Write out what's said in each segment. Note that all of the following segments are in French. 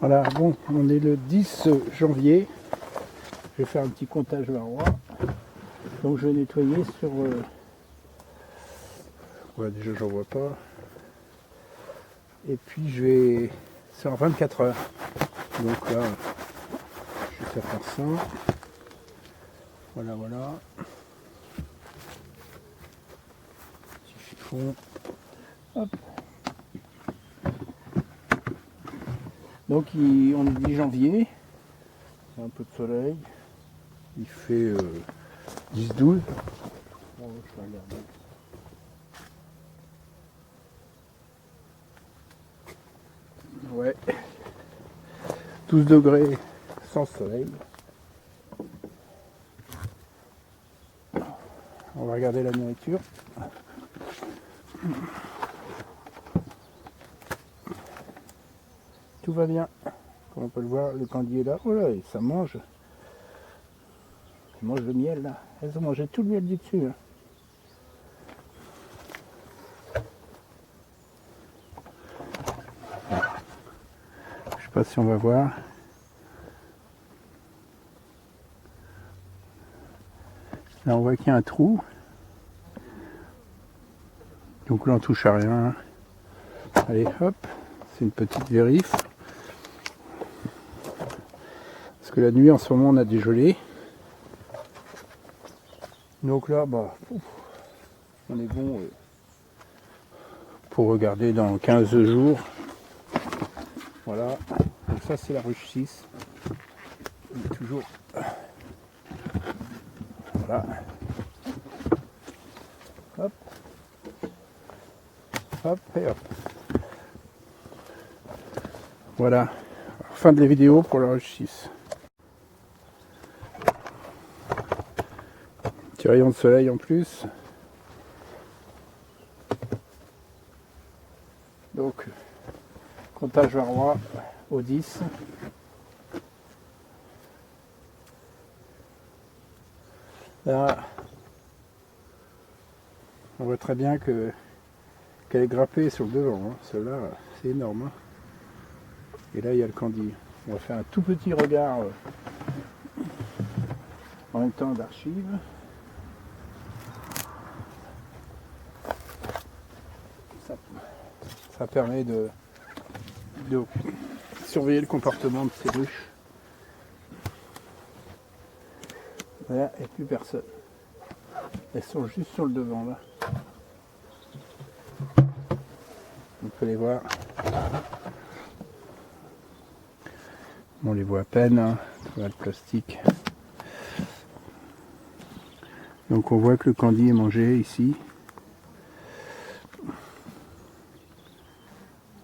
Voilà, bon, on est le 10 janvier. Je vais faire un petit comptage varrois. Donc je vais nettoyer sur... Ouais, déjà j'en vois pas. Et puis je vais... C'est en 24 heures. Donc là, je vais faire ça. Voilà, voilà. Petit chiffon. Hop. Donc on est 10 janvier. Il y a un peu de soleil. Il fait 10-12. Bon, je vais regarder. Ouais. 12 degrés sans soleil. On va regarder la nourriture. Tout va bien. Comme on peut le voir, le candier est là. Oh là, et ça mange. Ça mange le miel là. Elles ont mangé tout le miel du dessus. Hein. Je sais pas si on va voir. Là on voit qu'il y a un trou. Donc là on touche à rien. Allez hop, c'est une petite vérif. Parce que la nuit en ce moment on a des gelées. Donc là bah on est bon pour regarder dans 15 jours. Voilà. Donc ça c'est la ruche 6. On est toujours. Voilà. Hop. Hop et hop. Voilà. Fin de la vidéo pour la ruche 6. Petit rayon de soleil en plus. Donc, comptage varrois au 10. Là, on voit très bien qu'elle est grappée sur le devant. Hein. Celle-là, c'est énorme. Hein. Et là, il y a le candy. On va faire un tout petit regard en même temps d'archives. Ça permet de surveiller le comportement de ces ruches. Là, il n'y a plus personne. Elles sont juste sur le devant là. On peut les voir. On les voit à peine. Hein. Voilà le plastique. Donc on voit que le candy est mangé ici.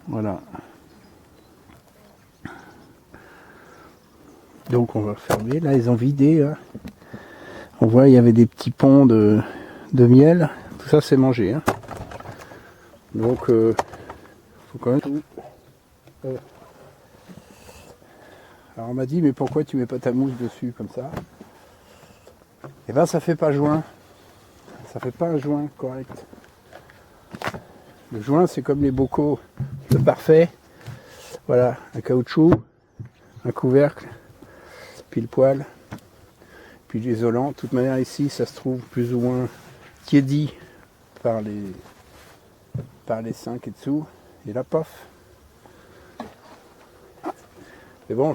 Voilà. Donc on va fermer. Là ils ont vidé. Hein. On voit il y avait des petits ponts de miel. Tout ça c'est mangé. Hein. Donc faut quand même tout. Alors on m'a dit mais pourquoi tu mets pas ta mousse dessus comme ça? Et ben ça fait pas joint. Ça fait pas un joint correct. Le joint c'est comme les bocaux de parfait. Voilà, un caoutchouc, un couvercle, puis le poêle, puis l'isolant. De toute manière ici ça se trouve plus ou moins tiédi par les 5 et dessous. Et la pof. Mais bon,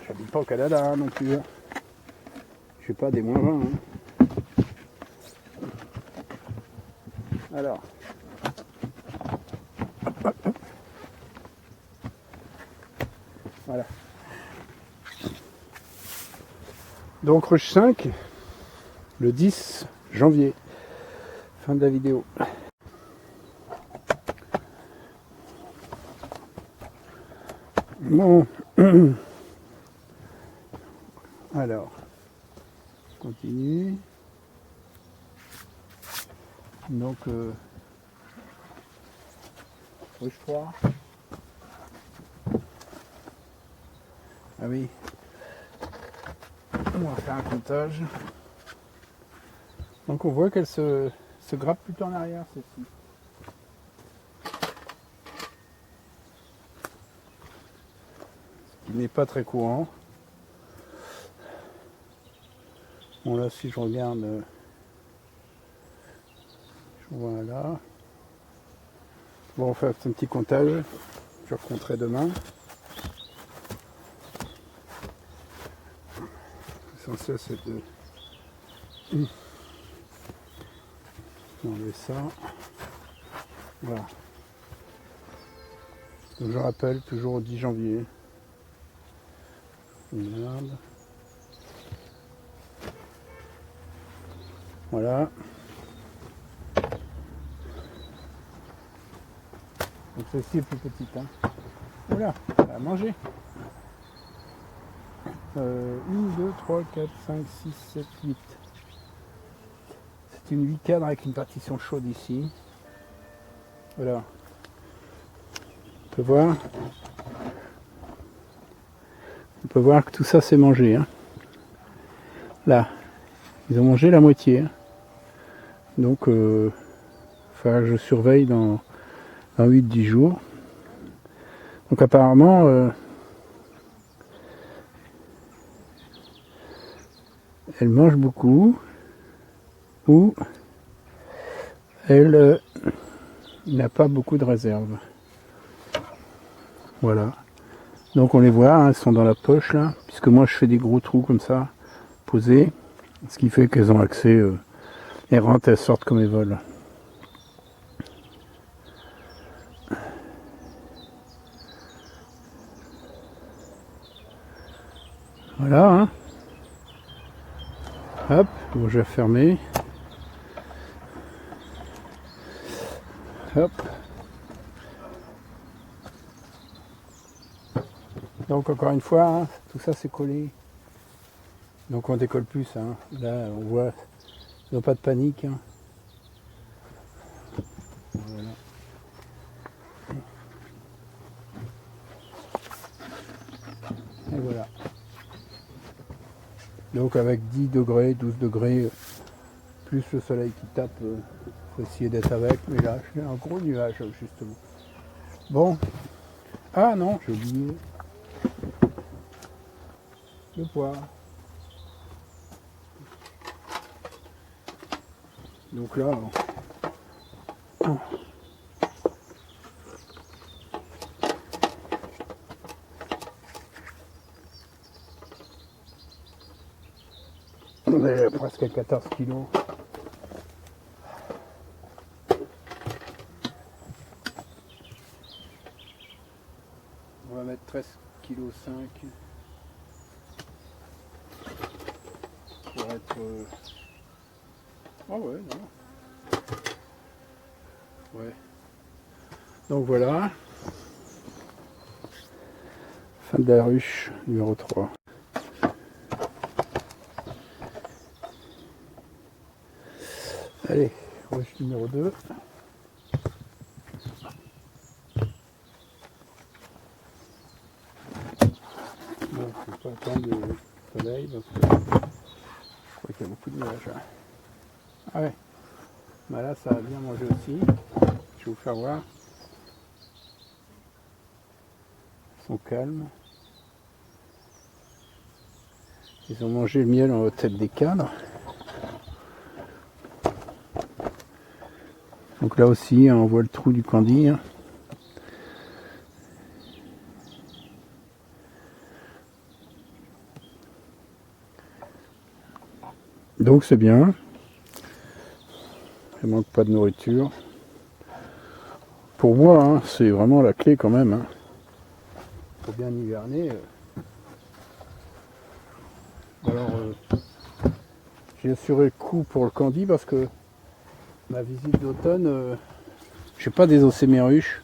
j'habite pas au Canada hein, non plus. Hein. Je suis pas des moins 20. Hein. Alors. Voilà. Donc ruche 5, le 10 janvier. Fin de la vidéo. Bon. Alors. Je continue. Donc ruche 3. Ah oui. On va faire un comptage. Donc on voit qu'elle se grappe plutôt en arrière celle-ci. qui n'est pas très courant. Bon là si je regarde, voilà. Bon, on fait un petit comptage, je compterai demain. L'essentiel c'est de enlever ça. Voilà. Donc je rappelle, toujours au 10 janvier. Merde. Voilà. Donc celle-ci est plus petite. Hein. Oula, elle a mangé. 1, 2, 3, 4, 5, 6, 7, 8. C'est une 8 cadres avec une partition chaude ici. Voilà. On peut voir. On peut voir que tout ça c'est mangé. Hein. Là, ils ont mangé la moitié. Hein. Donc, il faudra que je surveille dans 8-10 jours. Donc apparemment, elle mange beaucoup. Ou elle n'a pas beaucoup de réserve. Voilà. Donc on les voit, hein, elles sont dans la poche là, puisque moi je fais des gros trous comme ça, posés, ce qui fait qu'elles ont accès, elles rentrent, elles sortent comme elles veulent. Voilà, hein. Hop, bon, je vais fermer. Hop. Donc encore une fois, hein, tout ça c'est collé. Donc on décolle plus. Hein. Là on voit, ils n'ont pas de panique. Hein. Voilà. Et voilà. Donc avec 10 degrés, 12 degrés, plus le soleil qui tape, faut essayer d'être avec. Mais là, j'ai un gros nuage justement. Bon. Ah non, j'ai oublié. Le poids. Donc là, on est presque à 14 kilos. On va mettre 13,5 kg pour être... Ah ouais, non. Ouais. Donc voilà. Fin de la ruche numéro 3. Allez, ruche numéro 2. Bon, je ne vais pas attendre le soleil parce que je crois qu'il y a beaucoup de nuages. Ah ouais. Bah là, ça a bien mangé aussi. Je vais vous faire voir. Ils sont calmes. Ils ont mangé le miel en tête des cadres. Donc là aussi, on voit le trou du candy. Donc c'est bien. Il ne manque pas de nourriture. Pour moi, hein, c'est vraiment la clé quand même. Hein. Faut bien hiverner. Alors, j'ai assuré le coup pour le candy parce que ma visite d'automne, je n'ai pas désossé mes ruches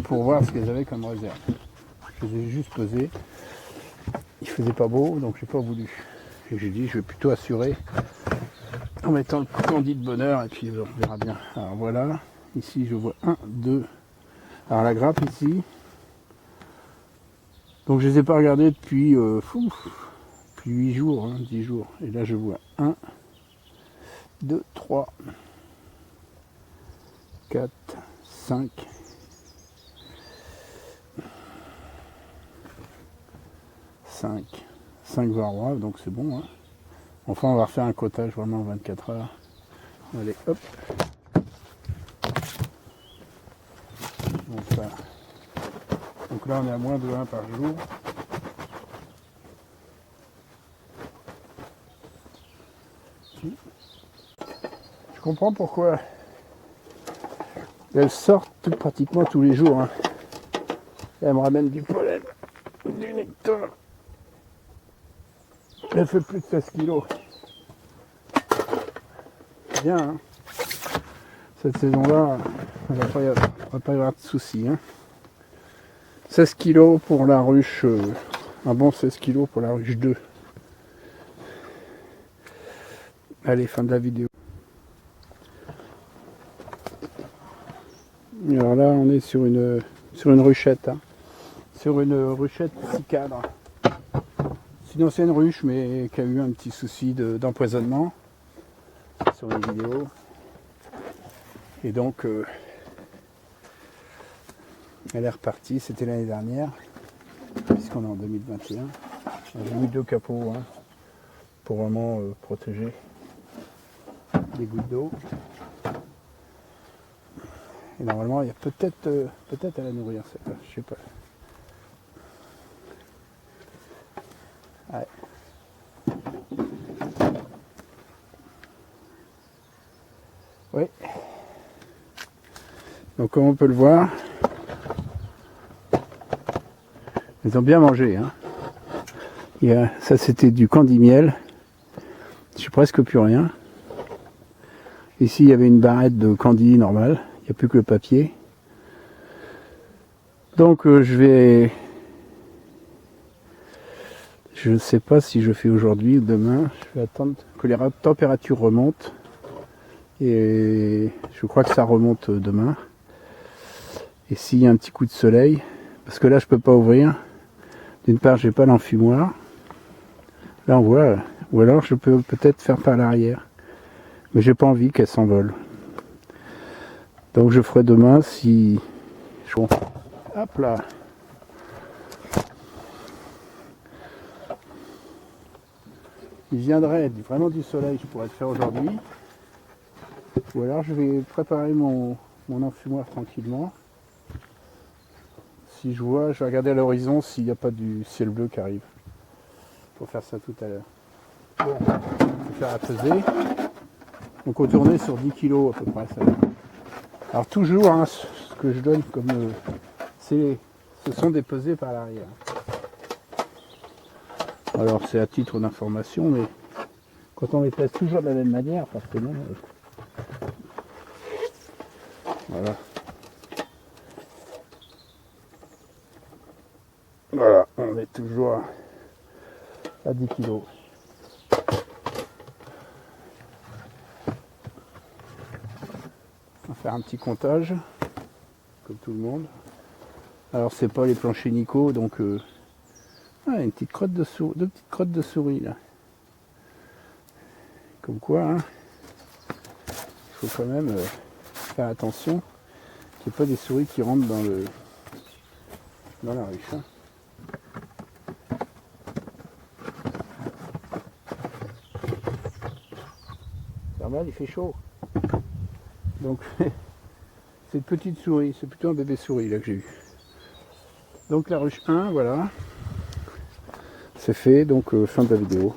pour voir ce qu'elles avaient comme réserve. Je les ai juste pesées. Il faisait pas beau, donc j'ai pas voulu. Et j'ai dit, je vais plutôt assurer en mettant le candy de bonheur et puis on verra bien. Alors voilà, ici je vois 1, 2. Alors la grappe ici. Donc je les ai pas regardées depuis, depuis 8 jours, hein, 10 jours. Et là je vois 1, 2, 3, 4, 5, 5 varrois, donc c'est bon. Hein. Enfin, on va refaire un cotage vraiment en 24 heures. Allez, hop. Donc là, on est à moins de 1 par jour. Je comprends pourquoi elles sortent pratiquement tous les jours. Hein. Elles me ramènent du pollen, du nectar. Elle fait plus de 16 kilos. Bien, hein. Cette saison-là, il ne va pas y avoir de soucis. Hein. 16 kilos pour la ruche, un bon 16 kilos pour la ruche 2. Allez, fin de la vidéo. Alors là, on est sur une ruchette. Hein. Sur une ruchette 6 cadres. C'est une ancienne ruche, mais qui a eu un petit souci d'empoisonnement sur une vidéo. Et donc, elle est repartie. C'était l'année dernière, puisqu'on est en 2021. J'ai mis 2 capots hein, pour vraiment protéger les gouttes d'eau. Et normalement, il y a peut-être à la nourrir, je sais pas. Ouais. Oui. Donc comme on peut le voir, ils ont bien mangé. Hein. Ça c'était du candy-miel. J'ai presque plus rien. Ici il y avait une barrette de candy normale. Il n'y a plus que le papier. Donc je ne sais pas si je fais aujourd'hui ou demain. Je vais attendre que les températures remontent. Et je crois que ça remonte demain. Et s'il y a un petit coup de soleil, parce que là je peux pas ouvrir. D'une part j'ai pas l'enfumoir. Là on voit. Ou alors je peux peut-être faire par l'arrière. Mais j'ai pas envie qu'elle s'envole. Donc je ferai demain si... Bon. Hop là. Il viendrait vraiment du soleil, je pourrais le faire aujourd'hui. Ou alors je vais préparer mon enfumoir tranquillement. Si je vois, je vais regarder à l'horizon s'il n'y a pas du ciel bleu qui arrive. Pour faire ça tout à l'heure. Bon, je vais faire à peser. Donc on tournait sur 10 kg à peu près. Ça va. Alors toujours, hein, ce que je donne comme... ce sont des pesées par l'arrière. Alors c'est à titre d'information, mais quand on les pèse toujours de la même manière, forcément... Voilà. Voilà, on est toujours à 10 kg. On va faire un petit comptage, comme tout le monde. Alors c'est pas les planchers Nico, donc une petite crotte de souris, 2 petites crottes de souris là. Comme quoi, hein, il faut quand même faire attention qu'il n'y ait pas des souris qui rentrent dans la ruche. Hein. Normal, il fait chaud. Donc c'est une petite souris, c'est plutôt un bébé souris là que j'ai eu. Donc la ruche 1, voilà. C'est fait, donc fin de la vidéo.